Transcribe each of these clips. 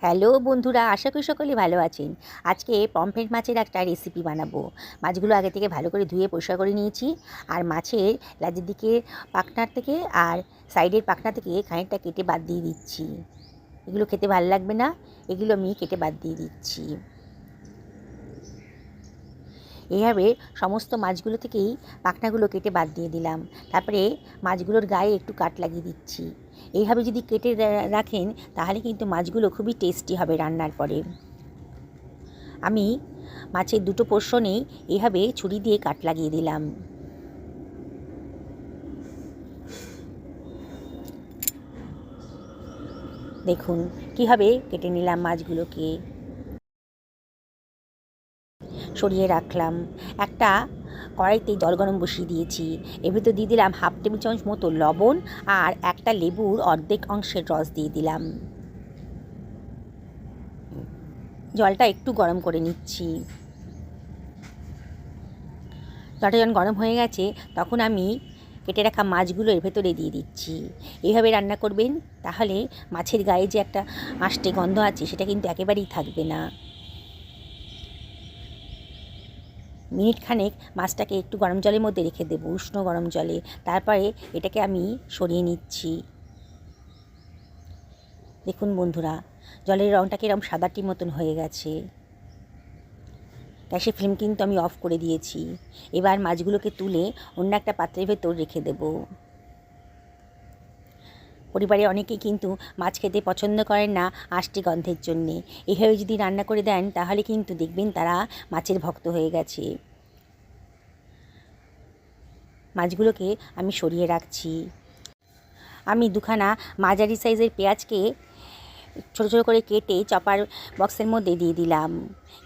Hello বন্ধুরা, আশা করি সকলে ভালো আছেন। আজকে পমফ্রেট মাছের একটা রেসিপি বানাবো। মাছগুলো আগে থেকে ভালো করে ধুয়ে পরিষ্কার করে নিয়েছি। আর মাছের লেজের দিকে পাখনার থেকে আর সাইডের পাখনা থেকে খানিকটা কেটে বাদ দিয়ে দিচ্ছি। এগুলো খেতে ভালো লাগবে না, এগুলো আমি কেটে বাদ দিয়ে দিচ্ছি। এইভাবে সমস্ত মাছগুলো থেকেই পাখনাগুলো কেটে বাদ দিয়ে দিলাম। তারপরে মাছগুলোর গায়ে একটু কাট লাগিয়ে দিচ্ছি। এইভাবে যদি কেটে রাখেন তাহলে কিন্তু মাছগুলো খুবই টেস্টি হবে রান্নার পরে। আমি মাছের দুটো পোর্শনে এইভাবে ছুরি দিয়ে কাট লাগিয়ে দিলাম। দেখুন কীভাবে কেটে নিলাম মাছগুলোকে। সরিয়ে রাখলাম। একটা কড়াইতে জল গরম বসিয়ে দিয়েছি। এর ভিতর দিয়ে দিলাম হাফ টেবিল চামচ মতো লবণ আর একটা লেবুর অর্ধেক অংশের রস দিয়ে দিলাম। জলটা একটু গরম করে নিচ্ছি। জলটা যখন গরম হয়ে গেছে তখন আমি কেটে রাখা মাছগুলো এর ভেতরে দিয়ে দিচ্ছি। এইভাবে রান্না করবেন, তাহলে মাছের গায়ে যে একটা আষ্টে গন্ধ আছে সেটা কিন্তু একেবারেই থাকবে না। মিনিট খানেক মাছটাকে একটু গরম জলের মধ্যে রেখে দেবো, উষ্ণ গরম জলে। তারপরে এটাকে আমি সরিয়ে নিচ্ছি। দেখুন বন্ধুরা, জলের রঙটা কিরকম সাদাটির মতন হয়ে গেছে। গ্যাসের ফ্লেম কিন্তু আমি অফ করে দিয়েছি। এবার মাছগুলোকে তুলে অন্য একটা পাত্রের ভেতর রেখে দেব। পরিবারে অনেকেই কিন্তু মাছ খেতে পছন্দ করেন না আষ্টে গন্ধের জন্যে। এইভাবে যদি রান্না করে দেন তাহলে কিন্তু দেখবেন তারা মাছের ভক্ত হয়ে গেছে। মাছগুলোকে আমি সরিয়ে রাখছি। আমি দুখানা মাঝারি সাইজের পেঁয়াজকে ছোটো ছোটো করে কেটে চপার বক্সের মধ্যে দিয়ে দিলাম।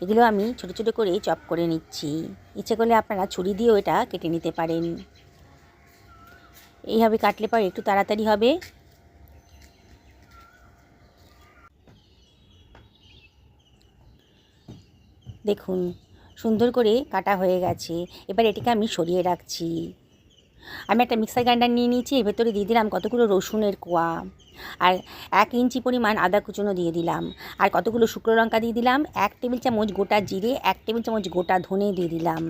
এগুলো আমি ছোটো ছোটো করে চপ করে নিচ্ছি। ইচ্ছে করলে আপনারা ছুরি দিয়েও এটা কেটে নিতে পারেন। এইভাবে কাটলে পরে একটু তাড়াতাড়ি হবে। দেখুন সুন্দর করে কাটা হয়ে গেছে। এবার এটাকে আমি সরিয়ে রাখছি। আমি একটা মিক্সার গ্রাইন্ডার নিয়ে নিয়েছি। এর ভেতরে দিয়ে দিলাম কতগুলো রসুনের কোয়া, আর 1 ইঞ্চি পরিমাণ আদা কুচনো দিয়ে দিলাম, আর কতগুলো শুকনো লঙ্কা দিয়ে দিলাম, 1 টেবিল চামচ গোটা জিরে, 1 টেবিল চামচ গোটা ধনে দিয়ে দিলাম।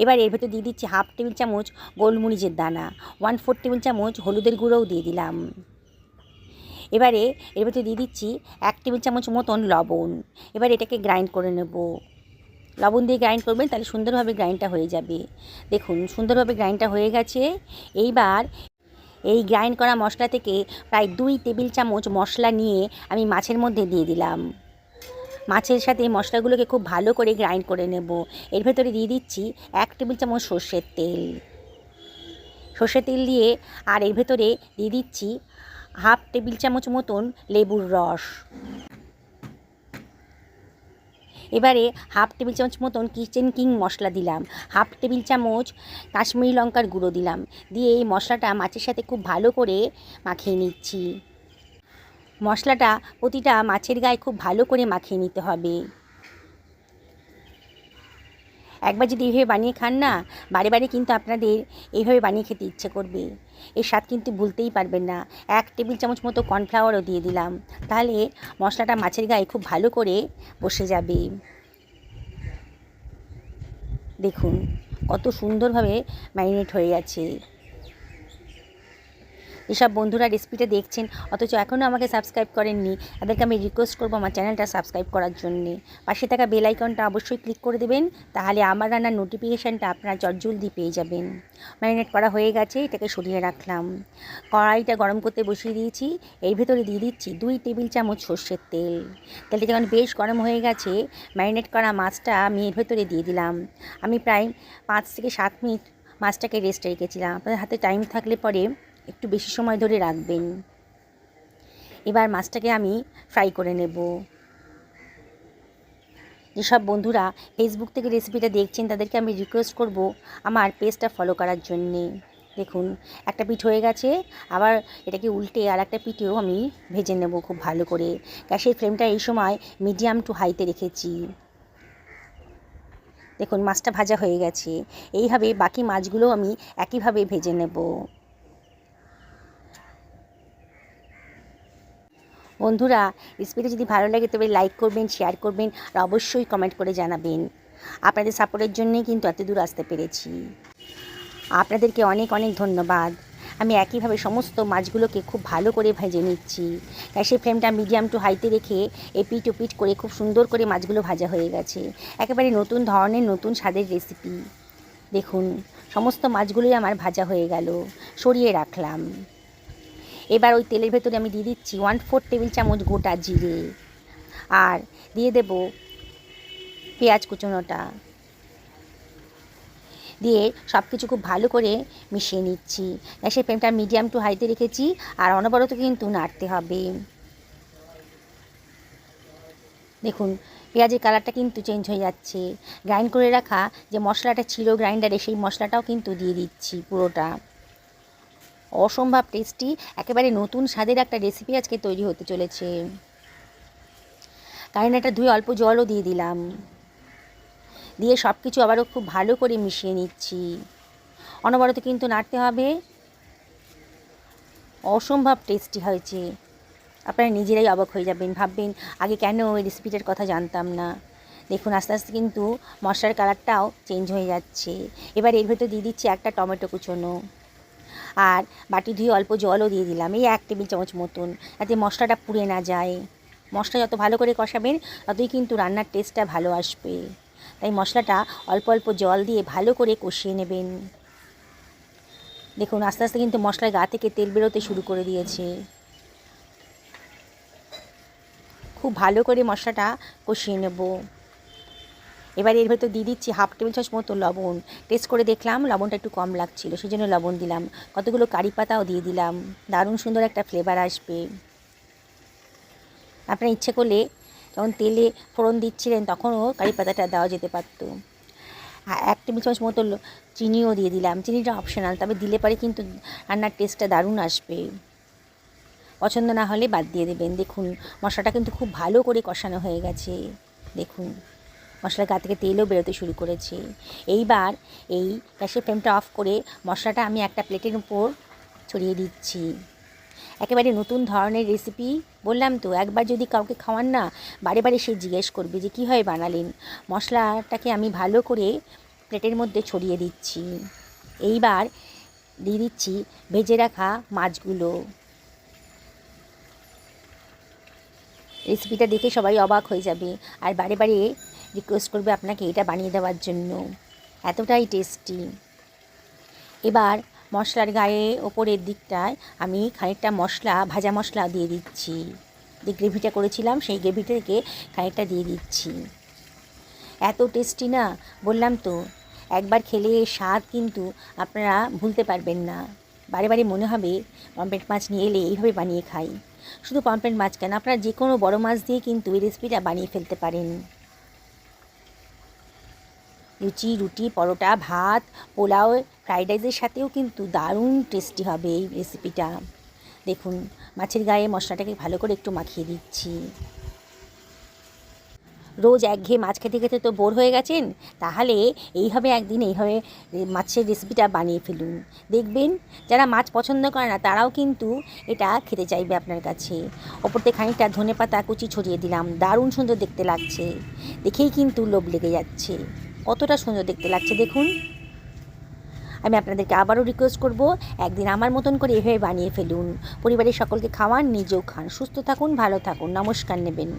এবার এর ভেতর দিয়ে দিচ্ছি হাফ টেবিল চামচ গোলমরিচের দানা, 1/4 টেবিল চামচ হলুদের গুঁড়োও দিয়ে দিলাম। এবারে এর ভেতরে দিয়ে দিচ্ছি 1 টেবিল চামচ মতন লবণ। এবার এটাকে গ্রাইন্ড করে নেব। লবণ দিয়ে গ্রাইন্ড করবেন, তাহলে সুন্দরভাবে গ্রাইন্ডটা হয়ে যাবে। দেখুন সুন্দরভাবে গ্রাইন্ডটা হয়ে গেছে। এইবার এই গ্রাইন্ড করা মশলা থেকে প্রায় 2 টেবিল চামচ মশলা নিয়ে আমি মাছের মধ্যে দিয়ে দিলাম। মাছের সাথে মশলাগুলোকে খুব ভালো করে গ্রাইন্ড করে নেব। এর ভেতরে দিয়ে দিচ্ছি 1 টেবিল চামচ সর্ষের তেল। সর্ষের তেল দিয়ে আর এর ভেতরে দিয়ে দিচ্ছি হাফ টেবিল চামচ মতন লেবুর রস। এবারে হাফ টেবিল চামচ মতন কিচেন কিং মশলা দিলাম, হাফ টেবিল চামচ কাশ্মীরি লঙ্কার গুঁড়ো দিলাম। দিয়ে এই মশলাটা মাছের সাথে খুব ভালো করে মাখিয়ে নিচ্ছি। মশলাটা প্রতিটা মাছের গায়ে খুব ভালো করে মাখিয়ে নিতে হবে। একবার যদি এইভাবে বানিয়ে খান না, বারে বারে কিন্তু আপনাদের এইভাবে বানিয়ে খেতে ইচ্ছে করবে। এর স্বাদ কিন্তু ভুলতেই পারবেন না। 1 টেবিল চামচ মতো কর্নফ্লাওয়ারও দিয়ে দিলাম, তাহলে মশলাটা মাছের গায়ে খুব ভালো করে বসে যাবে। দেখুন কত সুন্দরভাবে ম্যারিনেট হয়ে গেছে। যেসব বন্ধুরা রেসিপিটা দেখছেন অথচ এখনও আমাকে সাবস্ক্রাইব করেননি, তাদেরকে আমি রিকোয়েস্ট করবো আমার চ্যানেলটা সাবস্ক্রাইব করার জন্যে। পাশে থাকা বেল আইকনটা অবশ্যই ক্লিক করে দেবেন, তাহলে আমার রান্নার নোটিফিকেশানটা আপনারা জলদি পেয়ে যাবেন। ম্যারিনেট করা হয়ে গেছে, এটাকে সরিয়ে রাখলাম। কড়াইটা গরম করতে বসিয়ে দিয়েছি। এর ভেতরে দিয়ে দিচ্ছি 2 টেবিল চামচ সর্ষের তেল। তেলটা যখন বেশ গরম হয়ে গেছে, ম্যারিনেট করা মাছটা আমি এর ভেতরে দিয়ে দিলাম। আমি প্রায় 5 থেকে 7 মিনিট মাছটাকে রেস্ট রেখেছিলাম। আপনাদের হাতে টাইম থাকলে পরে একটু বেশি সময় ধরে রাখবেন। এবার মাছটাকে আমি ফ্রাই করে নেব। যেসব বন্ধুরা ফেসবুক থেকে রেসিপিটা দেখছেন তাদেরকে আমি রিকোয়েস্ট করব আমার পেজটা ফলো করার জন্যে। দেখুন একটা পিঠ হয়ে গেছে, আবার এটাকে উল্টে আর একটা পিঠেও আমি ভেজে নেব খুব ভালো করে। গ্যাসের ফ্লেমটা এই সময় মিডিয়াম টু হাইতে রেখেছি। দেখুন মাছটা ভাজা হয়ে গেছে। এইভাবে বাকি মাছগুলো আমি একইভাবে ভেজে নেব। বন্ধুরা, রেসিপিটা যদি ভালো লাগে তবে লাইক করবেন, শেয়ার করবেন আর অবশ্যই কমেন্ট করে জানাবেন। আপনাদের সাপোর্টের জন্যই কিন্তু এত দূর আসতে পেরেছি। আপনাদেরকে অনেক অনেক ধন্যবাদ। আমি একইভাবে সমস্ত মাছগুলোকে খুব ভালো করে ভেজে নিচ্ছি। গ্যাসের ফ্লেমটা মিডিয়াম টু হাইতে রেখে এপিট ওপিট করে খুব সুন্দর করে মাছগুলো ভাজা হয়ে গেছে। একেবারে নতুন ধরনের নতুন স্বাদের রেসিপি। দেখুন, সমস্ত মাছগুলোই আমার ভাজা হয়ে গেল, সরিয়ে রাখলাম। এবার ওই তেলের ভেতরে আমি দিয়ে দিচ্ছি 1/4 টেবিল চামচ গোটা জিরে, আর দিয়ে দেব পেঁয়াজ কুচোনোটা, দিয়ে সব কিছু খুব ভালো করে মিশিয়ে নিচ্ছি। গ্যাসের ফ্লেমটা মিডিয়াম টু হাইতে রেখেছি, আর অনবরত কিন্তু নাড়তে হবে। দেখুন, পেঁয়াজের কালারটা কিন্তু চেঞ্জ হয়ে যাচ্ছে। গ্রাইন্ড করে রাখা যে মশলাটা ছিল গ্রাইন্ডারে, সেই মশলাটাও কিন্তু দিয়ে দিচ্ছি পুরোটা। অসম্ভব টেস্টি, একেবারে নতুন স্বাদের একটা রেসিপি আজকে তৈরি হতে চলেছে। কারিনাটা ধুয়ে অল্প জলও দিয়ে দিলাম, দিয়ে সব কিছু আবারও খুব ভালো করে মিশিয়ে নিচ্ছি। অনবরত কিন্তু নাড়তে হবে। অসম্ভব টেস্টি হয়েছে, আপনারা নিজেরাই অবাক হয়ে যাবেন, ভাববেন আগে কেন ওই রেসিপিটার কথা জানতাম না। দেখুন, আস্তে আস্তে কিন্তু মশলার কালারটাও চেঞ্জ হয়ে যাচ্ছে। এবার এর ভেতর দিয়ে দিচ্ছি একটা টমেটো কুচোনো, আর বাটি ধুয়ে অল্প জলও দিয়ে দিলাম, এই 1 টেবিল চামচ মতন, যাতে মশলাটা পুড়ে না যায়। মশলা যত ভালো করে কষাবেন ততই কিন্তু রান্নার টেস্টটা ভালো আসবে। তাই মশলাটা অল্প অল্প জল দিয়ে ভালো করে কষিয়ে নেবেন। দেখুন, আস্তে আস্তে কিন্তু মশলার গা থেকে তেল বেরোতে শুরু করে দিয়েছে। খুব ভালো করে মশলাটা কষিয়ে নেব। এবার এর ভেতর দিয়ে দিচ্ছি 1/2 টেবিল চামচ মতো লবণ। টেস্ট করে দেখলাম লবণটা একটু কম লাগছিল, সেই জন্য লবণ দিলাম। কতগুলো কারি পাতাও দিয়ে দিলাম, দারুণ সুন্দর একটা ফ্লেভার আসবে। আপনার ইচ্ছে করলে যখন তেলে ফোড়ন দিচ্ছিলেন তখনও কারি পাতাটা দেওয়া যেতে পারতো। 1 টেবিল চামচ মতো চিনিও দিয়ে দিলাম। চিনিটা অপশনাল, তবে দিলে পরে কিন্তু রান্নার টেস্টটা দারুণ আসবে। পছন্দ না হলে বাদ দিয়ে দেবেন। দেখুন, মশলাটা কিন্তু খুব ভালো করে কষানো হয়ে গেছে। দেখুন, মশলার গা থেকে তেলও বেরোতে শুরু করেছে। এইবার এই গ্যাসের ফ্লেমটা অফ করে মশলাটা আমি একটা প্লেটের উপর ছড়িয়ে দিচ্ছি। একেবারে নতুন ধরনের রেসিপি, বললাম তো, একবার যদি কাউকে খাওয়ান না, বারে বারে সে জিজ্ঞেস করবে যে কীভাবে বানালেন। মশলাটাকে আমি ভালো করে প্লেটের মধ্যে ছড়িয়ে দিচ্ছি। এইবার দিয়ে দিচ্ছি ভেজে রাখা মাছগুলো। রেসিপিটা দেখে সবাই অবাক হয়ে যাবে, আর বারে বারে রিকোয়েস্ট করবে আপনাকে এটা বানিয়ে দেওয়ার জন্য, এতটাই টেস্টি। এবার মশলার গায়ে ওপরের দিকটায় আমি খানিকটা ভাজা মশলা দিয়ে দিচ্ছি। যে গ্রেভিটা করেছিলাম সেই গ্রেভিটা থেকে খানিকটা দিয়ে দিচ্ছি। এত টেস্টি না, বললাম তো, একবার খেলে স্বাদ কিন্তু আপনারা ভুলতে পারবেন না। বারে বারে মনে হবে পমফ্রেট মাছ নিয়ে এলে এইভাবে বানিয়ে খাই। শুধু পমফ্রেট মাছ কেন, আপনারা যে কোনো বড় মাছ দিয়ে কিন্তু এই রেসিপিটা বানিয়ে ফেলতে পারেন। লুচি, রুটি, পরোটা, ভাত, পোলাও, ফ্রাইড রাইসের সাথেও কিন্তু দারুণ টেস্টি হবে এই রেসিপিটা। দেখুন, মাছের গায়ে মশলাটাকে ভালো করে একটু মাখিয়ে দিচ্ছি। রোজ একঘেয়ে মাছ খেতে খেতে তো বোর হয়ে গেছেন, তাহলে একদিন এইভাবে মাছের রেসিপিটা বানিয়ে ফেলুন। দেখবেন যারা মাছ পছন্দ করে না তারাও কিন্তু এটা খেতে চাইবে আপনার কাছে। ওপর থেকে খানিকটা ধনেপাতা কুচি ছড়িয়ে দিলাম, দারুণ সুন্দর দেখতে লাগছে। দেখেই কিন্তু লোভ লেগে যাচ্ছে, কতটা সুন্দর দেখতে লাগছে দেখুন। আমি আপনাদেরকে আবারও রিকোয়েস্ট করব, একদিন আমার মতন করে এভাবে বানিয়ে ফেলুন। পরিবারের সকলকে খাওয়ান, নিজেও খান। সুস্থ থাকুন, ভালো থাকুন, নমস্কার নেবেন।